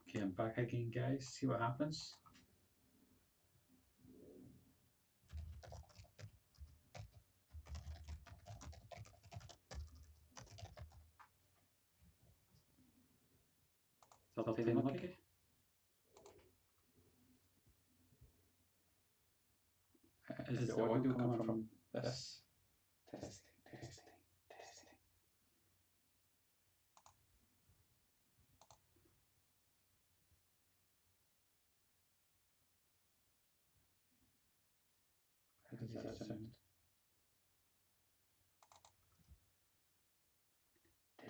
Okay, I'm back again, guys. See what happens. Third time lucky. Is the audio coming from this? Testing, testing, testing. How does that sound?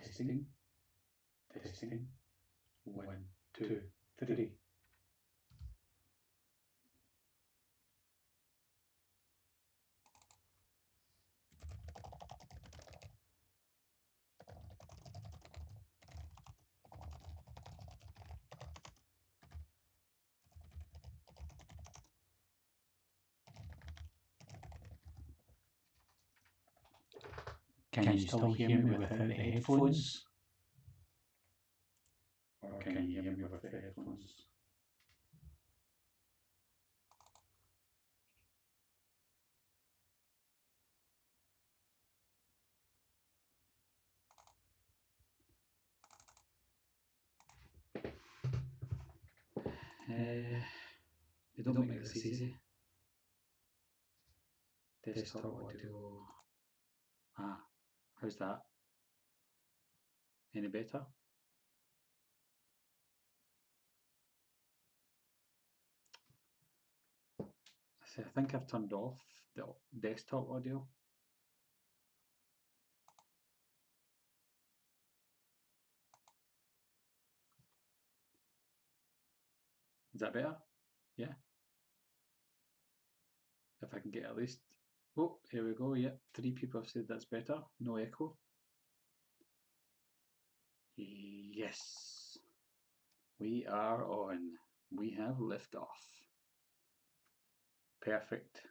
Testing, testing. 1, 2, 3. Can you still hear me without the headphones? Or can you hear me with the headphones? They don't make this easy. Desktop audio. How's that? Any better? I think I've turned off the desktop audio. Is that better? Yeah. If I can get at least. Oh, here we go. Yep, 3 people have said that's better. No echo. Yes. We are on. We have liftoff. Perfect.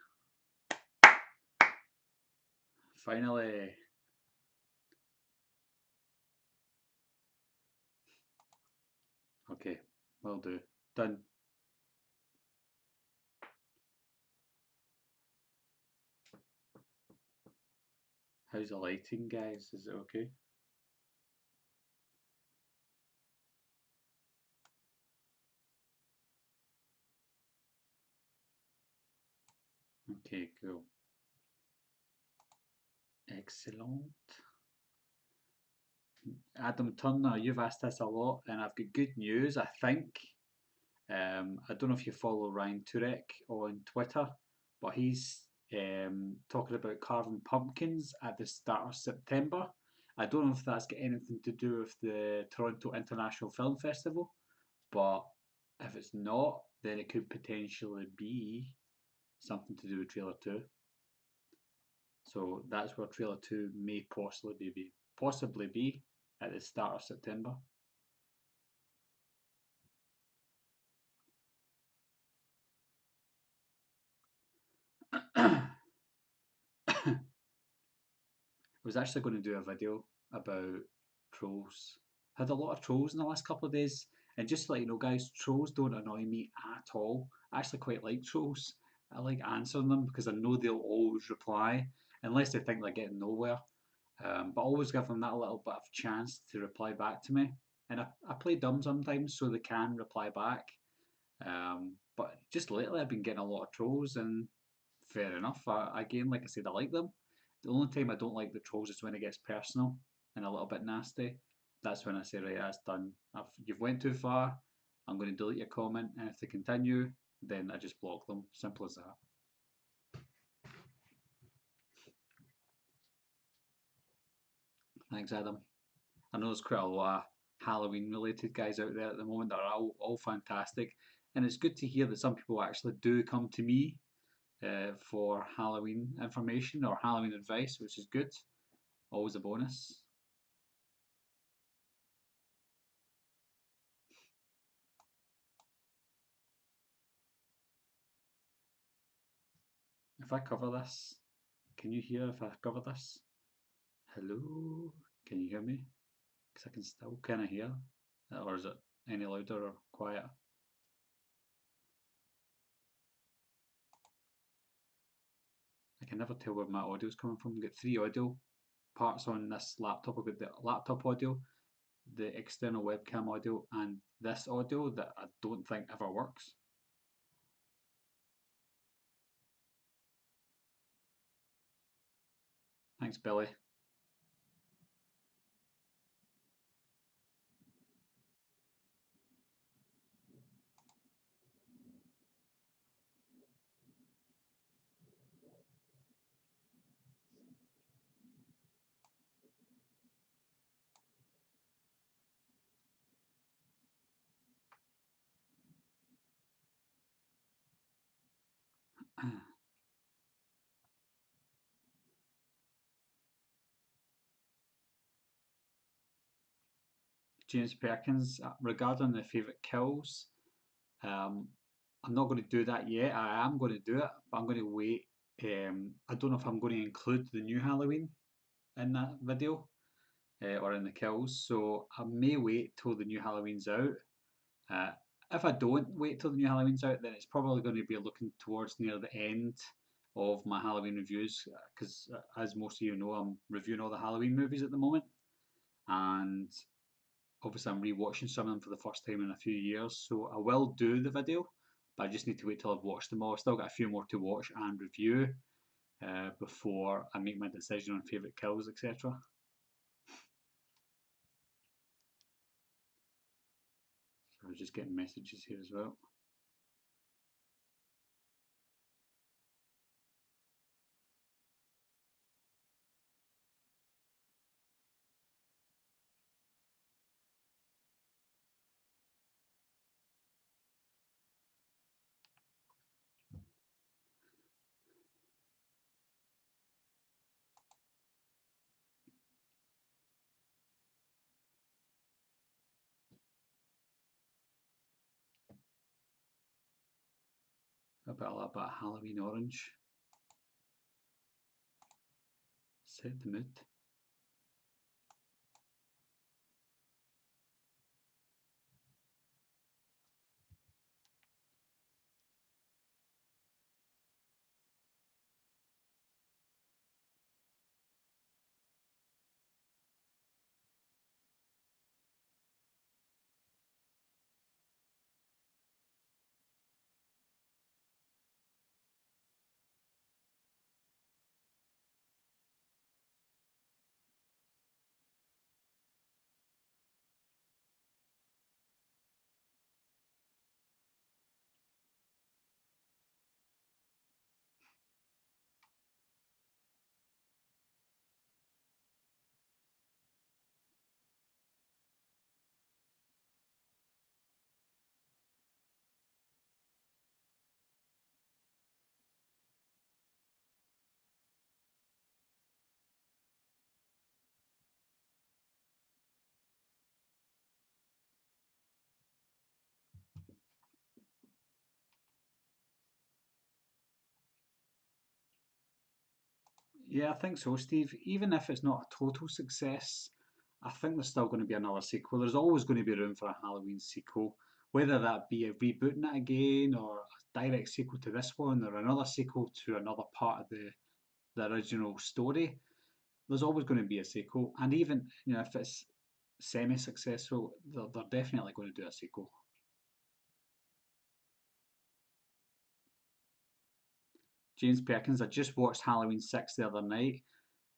Finally. Okay, will do. Done. How's the lighting, guys? Is it okay? Okay, cool. Excellent. Adam Turner, you've asked this a lot, and I've got good news, I think. I don't know if you follow Ryan Turek on Twitter, but he's talking about carving pumpkins at the start of September. I don't know if that's got anything to do with the Toronto International Film Festival, but if it's not, then it could potentially be something to do with Trailer 2. So that's where Trailer 2 may possibly be at the start of September. I was actually going to do a video about trolls. Had a lot of trolls in the last couple of days, and just to let you know, guys, trolls don't annoy me at all. I actually quite like trolls. I like answering them because I know they'll always reply, unless they think they're getting nowhere. But I always give them that little bit of chance to reply back to me. And I play dumb sometimes so they can reply back. But just lately I've been getting a lot of trolls, and fair enough. Again, like I said, I like them. The only time I don't like the trolls is when it gets personal and a little bit nasty. That's when I say, right, that's done. You've went too far. I'm going to delete your comment, and if they continue, then I just block them. Simple as that. Thanks, Adam. I know there's quite a lot of Halloween related guys out there at the moment that are all fantastic. And it's good to hear that some people actually do come to me for Halloween information or Halloween advice, which is good. Always a bonus. If I cover this, can you hear if I cover this? Hello? Can you hear me? Because I can still kind of hear. Or is it any louder or quiet. I can never tell where my audio's coming from. I've got three audio parts on this laptop. I've got the laptop audio, the external webcam audio, and this audio that I don't think ever works. Thanks, Billy. James Perkins, regarding the favourite kills, um, I'm not going to do that yet. I am going to do it, but I'm going to wait. I don't know if I'm going to include the new Halloween in that video or in the kills, so I may wait till the new Halloween's out. Uh, if I don't wait till the new Halloween's out, then it's probably going to be looking towards near the end of my Halloween reviews, because as most of you know, I'm reviewing all the Halloween movies at the moment, and obviously I'm rewatching some of them for the first time in a few years. So I will do the video, but I just need to wait till I've watched them all. I've still got a few more to watch and review before I make my decision on favourite kills, etc. So I was just getting messages here as well. A little bit of Halloween orange. Set the mood. Yeah, I think so, Steve. Even if it's not a total success, I think there's still going to be another sequel. There's always going to be room for a Halloween sequel, whether that be a rebooting it again or a direct sequel to this one or another sequel to another part of the original story. There's always going to be a sequel, and even if it's semi-successful, they're definitely going to do a sequel. James Perkins, I just watched Halloween 6 the other night.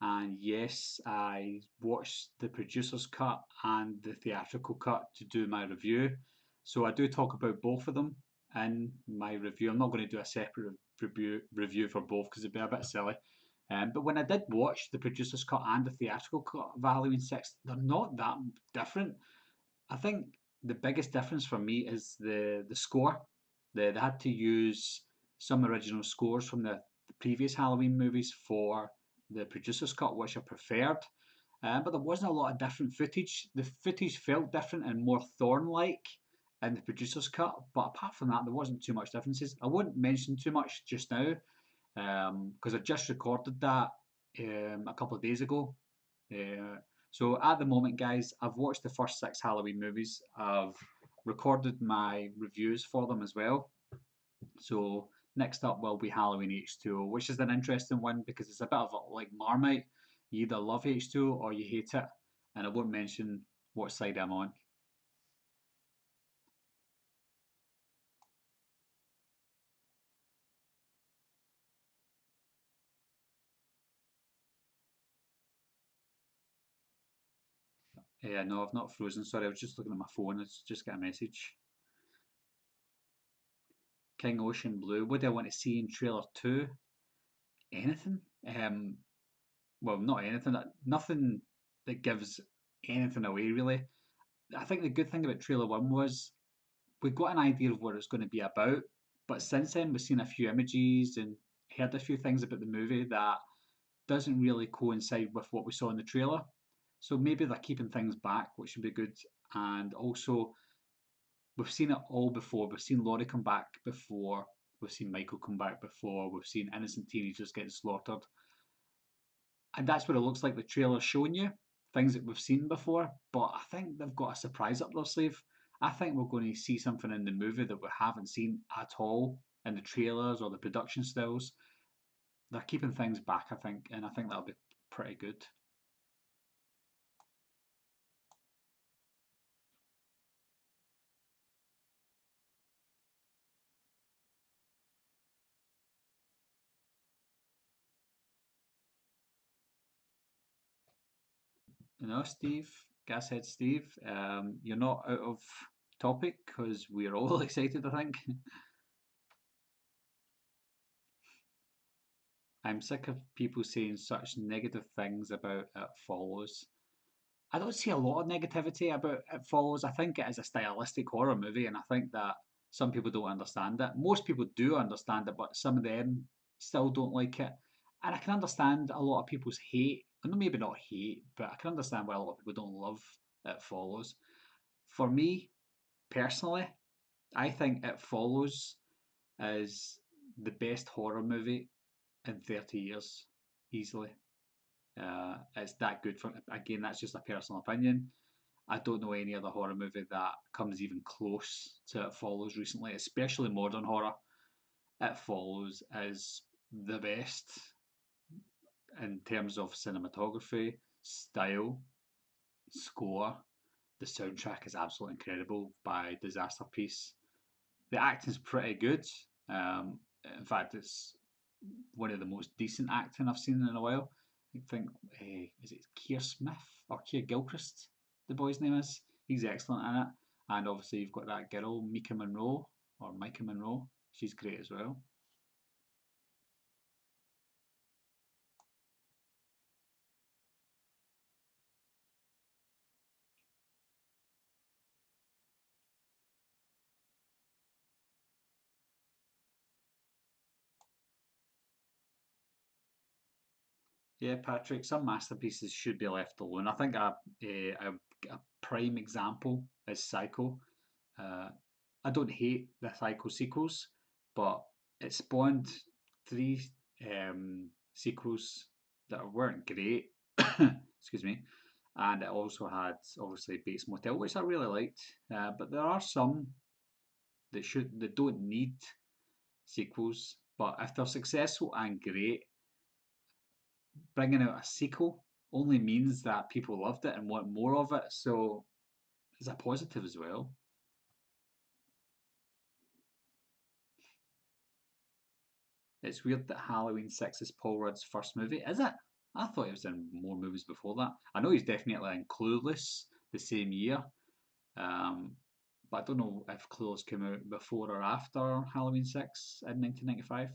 And yes, I watched the producer's cut and the theatrical cut to do my review. So I do talk about both of them in my review. I'm not going to do a separate review for both because it'd be a bit silly. But when I did watch the producer's cut and the theatrical cut of Halloween 6, they're not that different. I think the biggest difference for me is the score. They had to use some original scores from the previous Halloween movies for the producer's cut, which I preferred. But there wasn't a lot of different footage. The footage felt different and more Thorn-like in the producer's cut. But apart from that, there wasn't too much differences. I wouldn't mention too much just now because I just recorded that a couple of days ago. So at the moment, guys, I've watched the first six Halloween movies. I've recorded my reviews for them as well. So next up will be Halloween H2O, which is an interesting one because it's a bit of a, like Marmite. You either love H2O or you hate it, and I won't mention what side I'm on. Yeah, no, I've not frozen. Sorry, I was just looking at my phone. I just got a message. King Ocean Blue. What do I want to see in trailer two? Anything? Well, not anything. Nothing that gives anything away really. I think the good thing about trailer one was we got an idea of what it's going to be about, but since then we've seen a few images and heard a few things about the movie that doesn't really coincide with what we saw in the trailer. So maybe they're keeping things back, which would be good. And also, we've seen it all before. We've seen Laurie come back before. We've seen Michael come back before. We've seen innocent teenagers getting slaughtered. And that's what it looks like the trailer's showing you. Things that we've seen before. But I think they've got a surprise up their sleeve. I think we're going to see something in the movie that we haven't seen at all in the trailers or the production stills. They're keeping things back, I think, and I think that'll be pretty good. You know, Steve, Gashead Steve, you're not out of topic because we're all excited, I think. I'm sick of people saying such negative things about It Follows. I don't see a lot of negativity about It Follows. I think it is a stylistic horror movie, and I think that some people don't understand it. Most people do understand it, but some of them still don't like it. And I can understand a lot of people's hate, and maybe not hate, but I can understand why a lot of people don't love It Follows. For me, personally, I think It Follows is the best horror movie in 30 years, easily. It's that good for again. That's just a personal opinion. I don't know any other horror movie that comes even close to It Follows recently, especially modern horror. It Follows is the best in terms of cinematography, style, score. The soundtrack is absolutely incredible by Disaster Piece. The acting's pretty good. In fact, it's one of the most decent acting I've seen in a while. I think, is it Keir Smith or Keir Gilchrist? The boy's name is. He's excellent in it. And obviously, you've got that girl, Mika Monroe, or Micah Monroe. She's great as well. Yeah, Patrick, some masterpieces should be left alone. I think a prime example is Psycho. Uh, I don't hate the Psycho sequels, but it spawned three sequels that weren't great. Excuse me. And it also had obviously Bates Motel, which I really liked. But there are some that don't need sequels. But if they're successful and great, bringing out a sequel only means that people loved it and want more of it. So it's a positive as well. It's weird that Halloween 6 is Paul Rudd's first movie, is it? I thought he was in more movies before that. I know he's definitely in Clueless the same year, um, but I don't know if Clueless came out before or after Halloween 6 in 1995.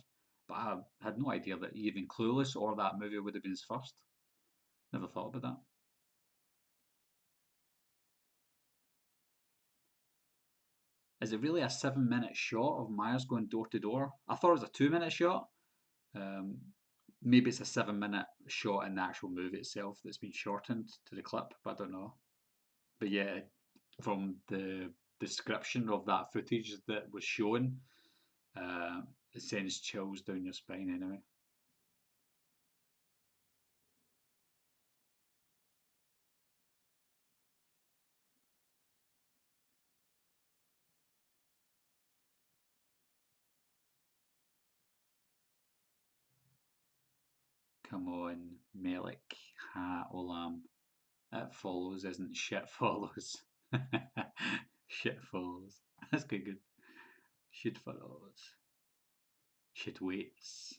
But I had no idea that even Clueless or that movie would have been his first. Never thought about that. Is it really a 7 minute shot of Myers going door to door? I thought it was a 2 minute shot. Um, Maybe it's a 7 minute shot in the actual movie itself that's been shortened to the clip, but I don't know. But yeah, from the description of that footage that was shown, uh, it sends chills down your spine anyway. Come on, Melik Ha Olam. It follows isn't shit follows. Shit follows. That's good. Shit follows. Shit waits.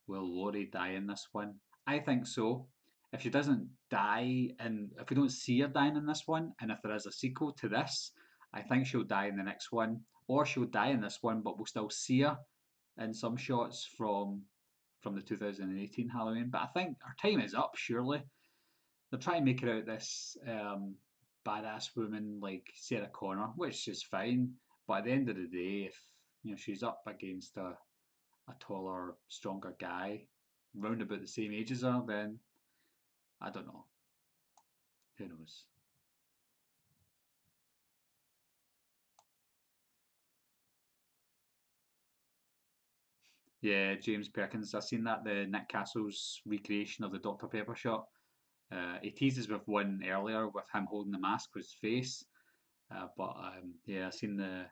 Will Laurie die in this one? I think so. If she doesn't die, and if we don't see her dying in this one, and if there is a sequel to this, I think she'll die in the next one, or she'll die in this one, but we'll still see her in some shots from the 2018 Halloween. But I think her time is up. Surely they're trying to make her out this badass woman like Sarah Connor, which is fine. But at the end of the day, if she's up against a taller, stronger guy, round about the same age as her, then I don't know. Who knows? Yeah, James Perkins. I've seen that the Nick Castle's recreation of the Dr Pepper shot. He teases with one earlier with him holding the mask with his face. But yeah, I've seen the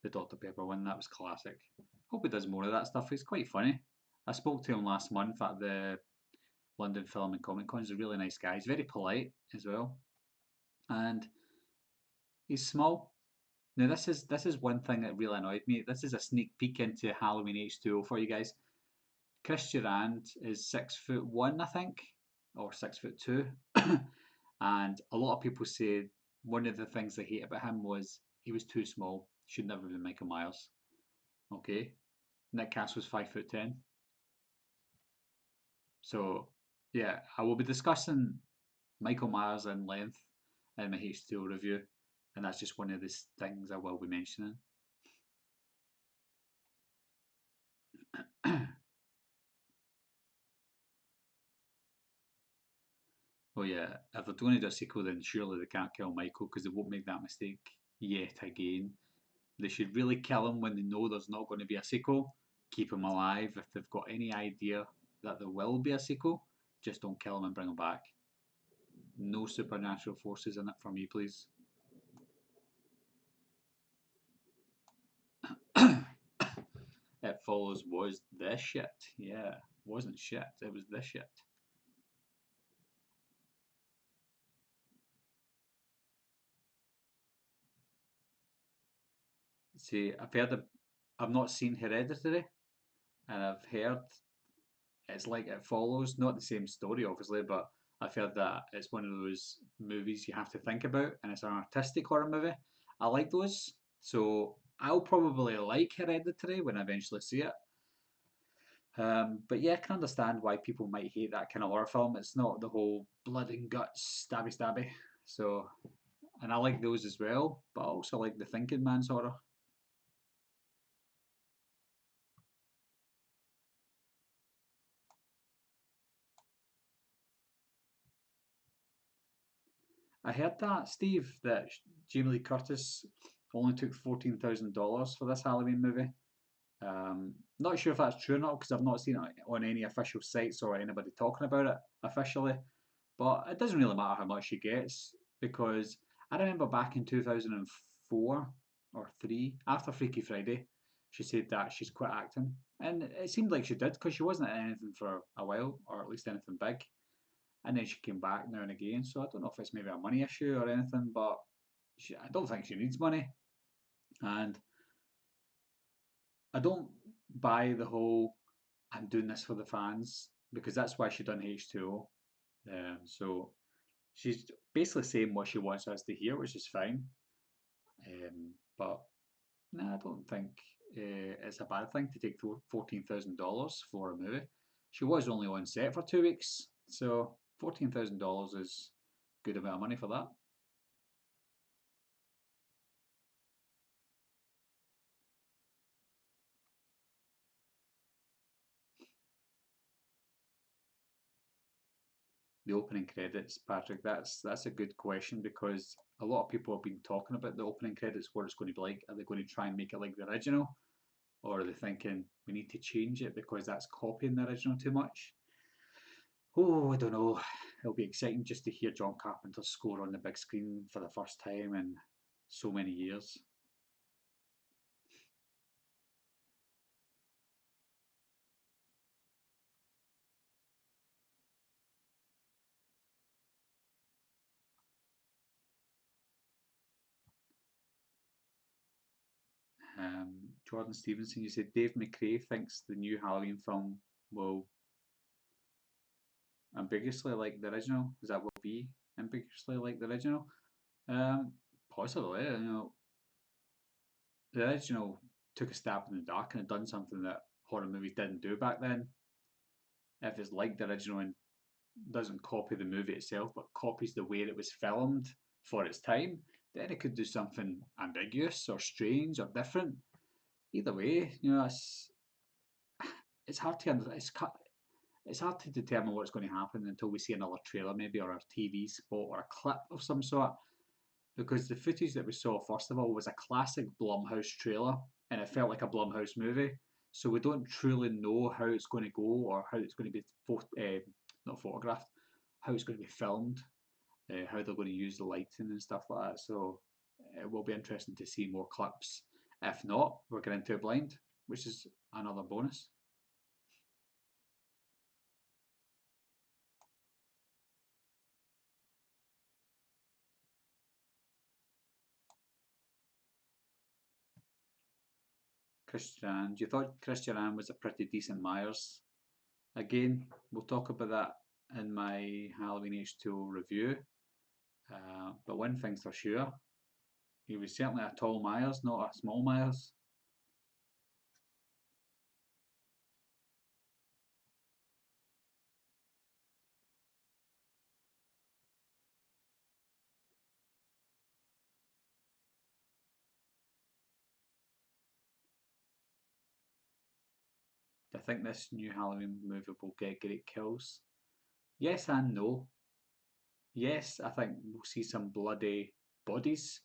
Dr Pepper one. That was classic. Hope he does more of that stuff. It's quite funny. I spoke to him last month at the London Film and Comic Con. He's a really nice guy. He's very polite as well, and he's small. Now this is one thing that really annoyed me. This is a sneak peek into Halloween H2O for you guys. Chris Durand is 6'1", I think, or 6'2", and a lot of people say one of the things they hate about him was he was too small. Should never have been Michael Myers. Okay, Nick Castle's 5'10". So yeah, I will be discussing Michael Myers in length in my H2O review, and that's just one of the things I will be mentioning. Oh yeah, if they're going to do a sequel, then surely they can't kill Michael because they won't make that mistake yet again. They should really kill him when they know there's not going to be a sequel. Keep him alive. If they've got any idea that there will be a sequel, just don't kill him and bring him back. No supernatural forces in it for me, please. It Follows was this shit. Yeah, wasn't shit. It was this shit. See, I've not seen Hereditary, and I've heard it's like It Follows. Not the same story, obviously, but I've heard that it's one of those movies you have to think about, and it's an artistic horror movie. I like those, so I'll probably like Hereditary when I eventually see it. But yeah, I can understand why people might hate that kind of horror film. It's not the whole blood and guts, stabby stabby. So, and I like those as well, but I also like the thinking man's horror. I heard that, Steve, that Jamie Lee Curtis only took $14,000 for this Halloween movie. Not sure if that's true or not because I've not seen it on any official sites or anybody talking about it officially. But it doesn't really matter how much she gets because I remember back in 2004 or 3, after Freaky Friday, she said that she's quit acting. And it seemed like she did because she wasn't in anything for a while, or at least anything big. And then she came back now and again. So I don't know if it's maybe a money issue or anything, but I don't think she needs money. And I don't buy the whole I'm doing this for the fans because that's why she done H2O. So she's basically saying what she wants us to hear, which is fine. But no, I don't think it's a bad thing to take $14,000 for a movie. She was only on set for 2 weeks, so $14,000 is a good amount of money for that. The opening credits, Patrick, that's a good question because a lot of people have been talking about the opening credits, what it's going to be like. Are they going to try and make it like the original? Or are they thinking we need to change it because that's copying the original too much? Oh, I don't know. It'll be exciting just to hear John Carpenter's score on the big screen for the first time in so many years. Jordan Stevenson, you said Dave McRae thinks the new Halloween film will ambiguously like the original. Is that will be ambiguously like the original? Um, Possibly. The original took a stab in the dark and had done something that horror movies didn't do back then. If it's like the original and doesn't copy the movie itself, but copies the way it was filmed for its time, then it could do something ambiguous or strange or different. Either way, it's hard to it's hard to determine what's going to happen until we see another trailer, maybe, or a TV spot or a clip of some sort. Because the footage that we saw, first of all, was a classic Blumhouse trailer, and it felt like a Blumhouse movie. So we don't truly know how it's going to go or how it's going to be not photographed, how it's going to be filmed, how they're going to use the lighting and stuff like that. So it will be interesting to see more clips. If not, we're going into a blind, which is another bonus. Christian, you thought Christian was a pretty decent Myers. Again, we'll talk about that in my Halloween H2O review. But one thing's for sure, he was certainly a tall Myers, not a small Myers. I think this new Halloween movie will get great kills. Yes and no. Yes, I think we'll see some bloody bodies,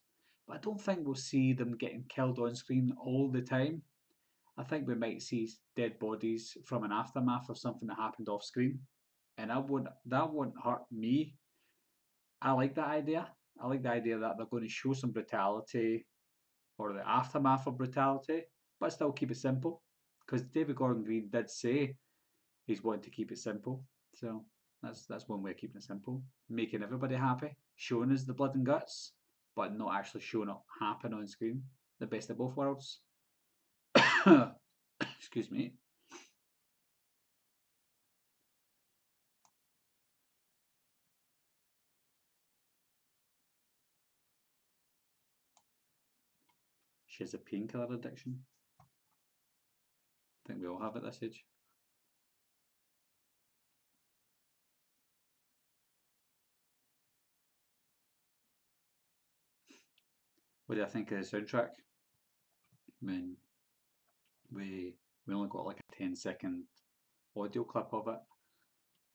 but I don't think we'll see them getting killed on screen all the time. I think we might see dead bodies from an aftermath of something that happened off screen, and that won't hurt me. I like that idea. I like the idea that they're going to show some brutality or the aftermath of brutality, but still keep it simple. Because David Gordon Green did say he's wanting to keep it simple, so that's one way of keeping it simple, making everybody happy, showing us the blood and guts, but not actually showing it happen on screen. The best of both worlds. Excuse me. She has a painkiller addiction. I think we all have at this age. What do I think of the soundtrack? I mean, we we only got like a 10-second audio clip of it.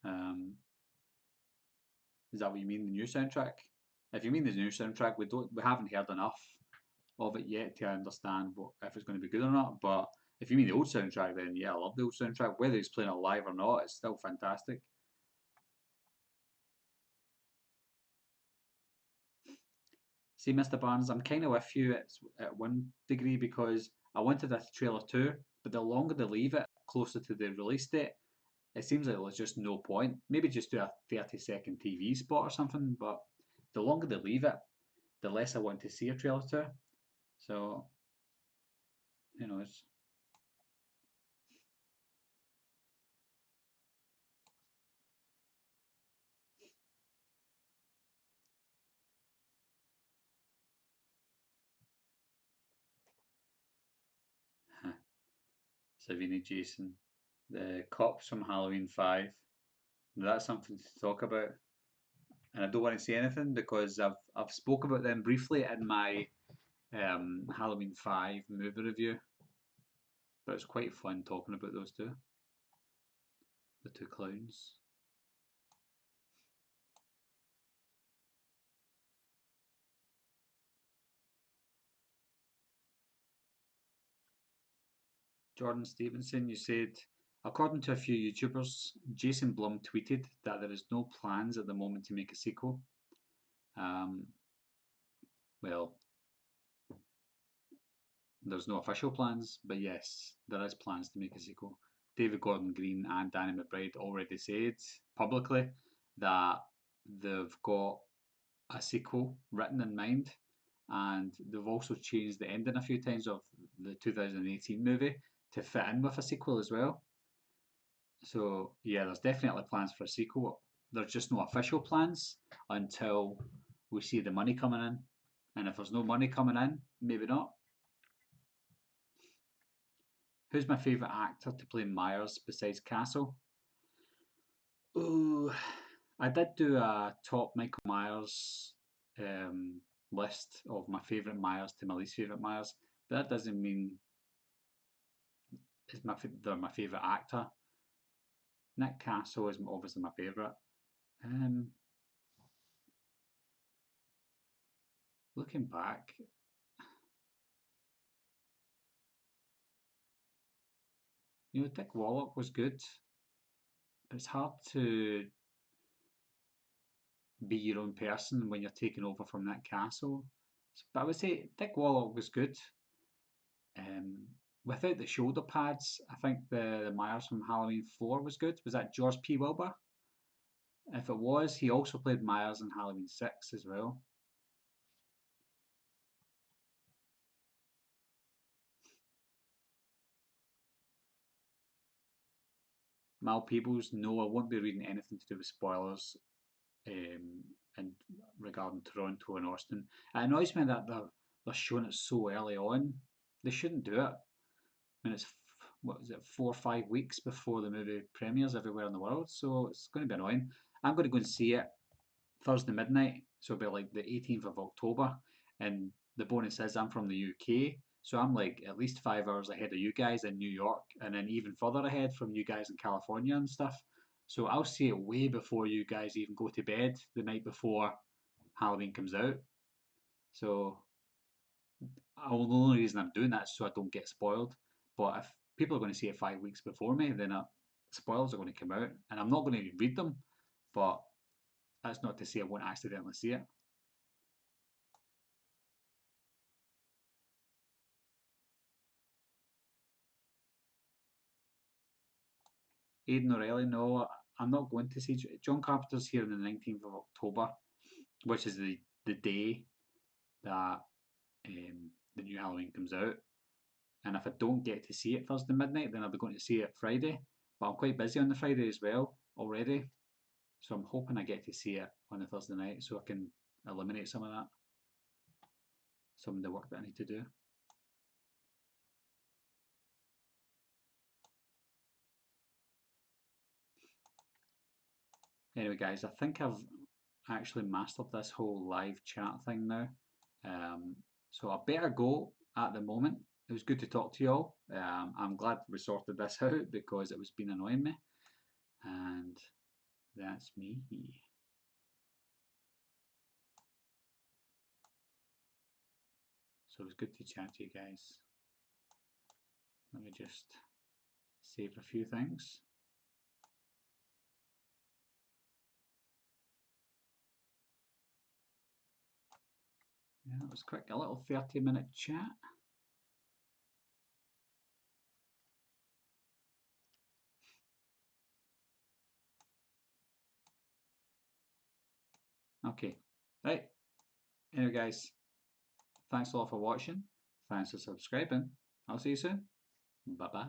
Um, is that what you mean, the new soundtrack? If you mean the new soundtrack, we haven't heard enough of it yet to understand if it's going to be good or not. But if you mean the old soundtrack, then yeah, I love the old soundtrack. Whether he's playing it live or not, it's still fantastic. See, Mr. Barnes, I'm kind of with you at one degree because I wanted a trailer too, but the longer they leave it closer to the release date, it seems like there's just no point. Maybe just do a 30-second TV spot or something, but the longer they leave it, the less I want to see a trailer too. So, it's Savini Jason, the cops from Halloween 5. That's something to talk about. And I don't want to say anything because I've spoke about them briefly in my Halloween 5 movie review, but it's quite fun talking about those two, the two clowns. Jordan Stevenson, you said, according to a few YouTubers, Jason Blum tweeted that there is no plans at the moment to make a sequel. Um, well, there's no official plans, but yes, there is plans to make a sequel. David Gordon Green and Danny McBride already said publicly that they've got a sequel written in mind, and they've also changed the ending a few times of the 2018 movie to fit in with a sequel as well. So yeah, there's definitely plans for a sequel. There's just no official plans until we see the money coming in. And if there's no money coming in, maybe not. Who's my favourite actor to play Myers besides Castle? Oh, I did do a top Michael Myers list of my favourite Myers to my least favourite Myers, but that doesn't mean they're my favourite actor. Nick Castle is obviously my favourite. Um, Looking back, Dick Warlock was good. It's hard to be your own person when you're taking over from Nick Castle. But I would say Dick Warlock was good. Um, Without the shoulder pads, I think the Myers from Halloween 4 was good. Was that George P. Wilbur? If it was, he also played Myers in Halloween 6 as well. Mal Peebles, no, I won't be reading anything to do with spoilers um, and regarding Toronto and Austin. It annoys me that they're showing it so early on. They shouldn't do it. I mean, it's what is it, 4 or 5 weeks before the movie premieres everywhere in the world, so it's going to be annoying. I'm going to go and see it Thursday midnight, so it'll be like the 18th of October. And the bonus is I'm from the UK, so I'm like at least 5 hours ahead of you guys in New York, and then even further ahead from you guys in California and stuff. So I'll see it way before you guys even go to bed the night before Halloween comes out. So the only reason I'm doing that is so I don't get spoiled. But if people are going to see it 5 weeks before me, then spoilers are going to come out, and I'm not going to read them. But that's not to say I won't accidentally see it. Aidan O'Reilly, no, I'm not going to see John Carpenter's here on the 19th of October, which is the day that the new Halloween comes out. And if I don't get to see it Thursday midnight, then I'll be going to see it Friday. But I'm quite busy on the Friday as well already. So I'm hoping I get to see it on the Thursday night so I can eliminate some of that, some of the work that I need to do. Anyway, guys, I think I've actually mastered this whole live chat thing now. So I better go at the moment. It was good to talk to you all. I'm glad we sorted this out because it was been annoying me. And that's me. So it was good to chat to you guys. Let me just save a few things. Yeah, that was quick. A little 30-minute chat. Okay. Right. Anyway, guys, thanks a lot for watching. Thanks for subscribing. I'll see you soon. Bye bye.